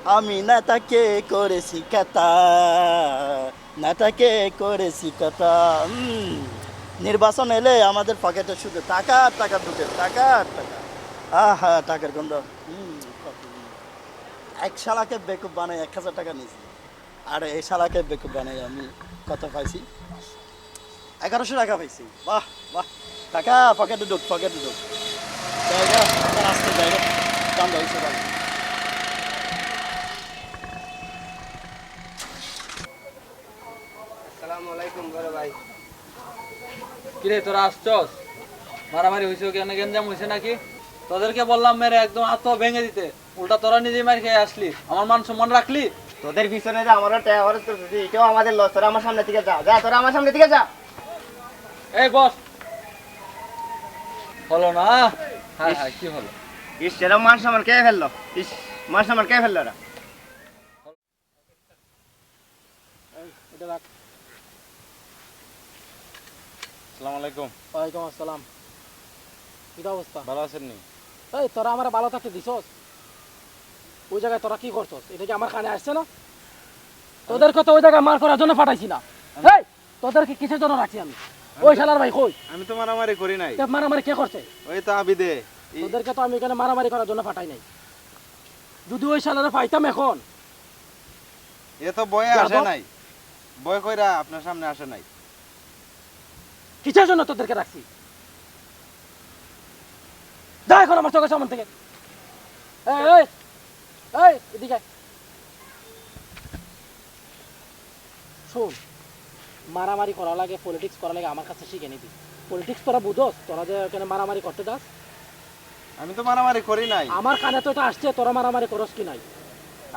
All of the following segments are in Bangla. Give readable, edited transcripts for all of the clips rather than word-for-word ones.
আমি নেতাকে করেছি কথা, নেতাকে করেছি কথা। নির্বাচন এলে আমাদের পকেটে শুধু টাকা আর টাকা ঢুকে, টাকা আর টাকা। আহা, টাকার গন্ধ। কত। এক শালাকে বেকুব বানাই 1,000 টাকা নিয়েছি, আর এই শালাকে বেকুব বানাই আমি কত পাইছি? 1100 টাকা পাইছি। বাহ বাহ, টাকা পকেটে ঢুক, পকেটে ঢুক। জায়গা আমার আসতে জায়গা দাম হয়েছে ভাই। আসসালামু আলাইকুম বড় ভাই। কিরে তোরা আসছস? মারামারি হয়েছে, কেন গেঞ্জাম হয়েছে নাকি? তোদেরকে বললাম মেরে একদম হাত পা ভেঙে দিতে, উল্টা তোরা নিজেই মার খেয়ে আসলি। আমার মান সম্মান রাখলি? তোদের পিছনে যা আমারও টাওয়ার তো এটাও আমাদের লস। তোরা আমার সামনে থেকে যা, যা তোরা আমার সামনে থেকে যা। এই বস, হলো না? হ্যাঁ হ্যাঁ, কি হলো? ইস এরকম মান সম্মান কে ফেললো? ইস মান সম্মান কে ফেললো ওরা? এটা রাখ। আসসালামু আলাইকুম। ওয়ালাইকুম আসসালাম। কি অবস্থা? ভালো আছেন নি? এই তোরা আমার ভালো থাকতে দিছস? ওই জায়গায় তোরা কি করছস? এটা কি আমার কানে আসছে না? তোদেরকে তো ওই জায়গায় মার করার জন্য পাঠাইছি না। এই তোদেরকে কিসের জন্য রাখছি আমি? ওই শালার ভাই কই? আমি তো মারামারি করি নাই। তে মারামারি কে করছে? ওই তো আবিদে। তোদেরকে তো আমি এখানে মারামারি করার জন্য পাঠাই নাই। যদি ওই শালারে পাইতাম এখন, এ তো বয়ে যাবো। আসে নাই। বয় কইরা আপনার সামনে আসে নাই। কিসের জন্য তোদেরকে রাখছি? যা এখন আমার চোখের সামনে থেকে। এই এই এই এদিকে আয়। শোন, মারামারি করা লাগে, পলিটিক্স করা লাগে আমার কাছে শিখে নিবি। পলিটিক্স তোরা বুঝোস? তোরা যে এখানে মারামারি করতে যাস, আমি তো মারামারি করি নাই। আমার কানে তো এটা আসছে তোরা মারামারি করস কি নাই।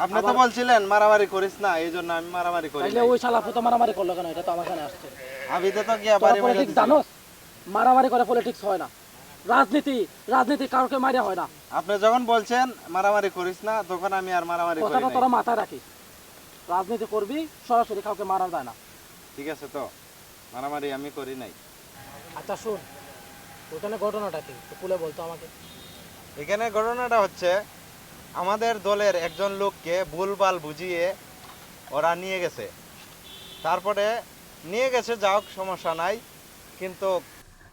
আপনি তো আবার- বলছিলেন মারামারি করিস না, এই জন্য আমি মারামারি করি তাইলে নাই। ওই শালা ফুটো মারামারি করলো কেন? এটা তো আমার কানে আসছে। আবিদে তো কি তোরা আবার মেরে পলিটিক্স দিছে। জানোস? মারামারি করে পলিটিক্স হয় না। রাজনীতি রাজনীতি কাউকে মারিয়া হয় না। আপনি যখন বলছেন মারামারি করিস না, তখন আমি আর মারামারি করি কথাটা নাই। তোরা মাথায় রাখিস। রাজনীতি করবি, সরাসরি কাউকে মারা যায় না। ঠিক আছে তো, মারামারি আমি করি নাই। আচ্ছা শোন, ওখানে ঘটনাটা কি তো খুলে বলতো আমাকে। এখানে ঘটনাটা হচ্ছে, আমাদের দলের একজন লোককে ভুলভাল বুঝিয়ে ওরা নিয়ে গেছে। তারপরে নিয়ে গেছে, যাও সমস্যা নাই, কিন্তু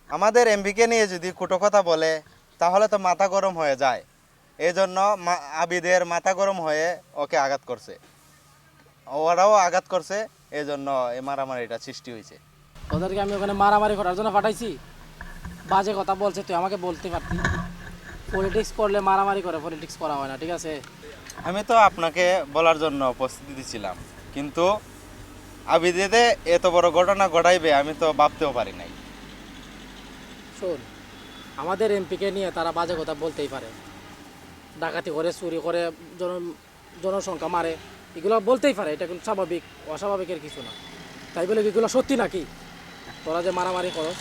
আমাদের এমপিকে নিয়ে যদি কুটো কথা বলে তাহলে তো মাথা গরম হয়ে যায়। এই জন্য আবিদের মাথা গরম হয়ে ওকে আঘাত করছে, ওরাও আঘাত করছে, এই জন্য এই মারামারিটা সৃষ্টি হয়েছে। ওদেরকে আমি ওখানে মারামারি করার জন্য পাঠাইছি? বাজে কথা বলছে, তুই আমাকে বলতে পারতি। পলিটিক্স করলে মারামারি করে, পলিটিক্স করা হয় না, ঠিক আছে? আমি তো আপনাকে বলার জন্য প্রস্তুতি দিছিলাম, কিন্তু আবিদেতে এত বড় ঘটনা ঘটাইবে আমি তো ভাবতেও পারি নাই। শোন, আমাদের এমপিকে নিয়ে তারা বাজে কথা বলতেই পারে, ডাকাতি করে, চুরি করে, জনসংখ্যা মারে, এগুলো বলতেই পারে। এটা কিন্তু স্বাভাবিক, অস্বাভাবিকের কিছু না। তাই বলে এগুলো সত্যি নাকি? তোরা যে মারামারি করস,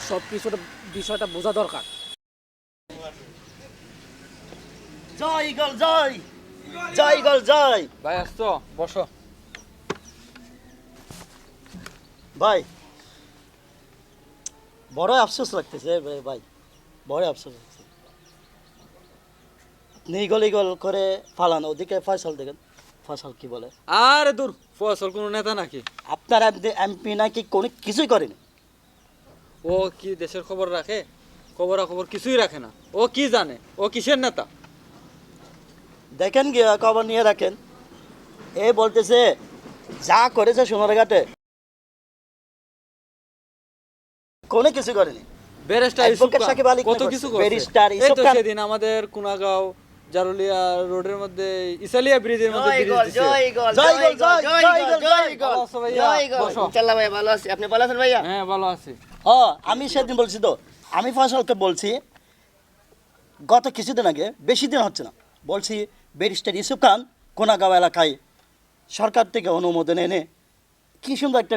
সব কিছুটা বিষয়টা বোঝা দরকার। জয় গল জয়, জয় গল জয়। ভাই আসছো? বসো। ভাই বড় আফসোস লাগতেছে ভাই, বড় আফসোস লাগছে। আপনি ইগল ইগল করে ফালান, ওদিকে ফয়সাল দেখেন, ফয়সাল কি বলে। আরে দূর, ফসল কোনো নেতা নাকি? আপনার এমপি নাকি কোনো কিছুই করেনি। ও কি দেশের খবর রাখে? খবর কিছুই রাখে না। ও কি জানে? ও কিসের নেতা? দেখেন গিয়া খবর নিয়ে রাখেন। এ বলতেছে যা করেছে সোনারঘাটে কোনো কিছু করেনি। ব্যারিস্টার ইউসুফ Advocate খান সাকিব আলী কত করছে, কিছু করছে। ব্যারিস্টার এই ইউসুফ তো খান। সেদিন আমাদের কুনাগাঁও জারুলিয়া রোডের মধ্যে ইসালিয়া ব্রিজের মধ্যে জয় ব্রিজ গল, দিছে। জয় গল, জয় জয় গল, গল, জয় জয় গল, গল, জয় গল, ভালো আছো ভাইয়া? জয় গল। বসো। ইনশাআল্লাহ ভাইয়া ভালো আছি। আপনি ভালো আছেন ভাইয়া? হ্যাঁ ভালো আছি। আমি সেদিন বলছি তো, আমি ফয়সালকে বলছি গত কিছুদিন আগে, বেশি দিন হচ্ছে না, বলছি ব্যারিস্টার ইউসুফ খান কোনাগাঁও এলাকায় সরকার থেকে অনুমোদন এনে কি সুন্দর একটা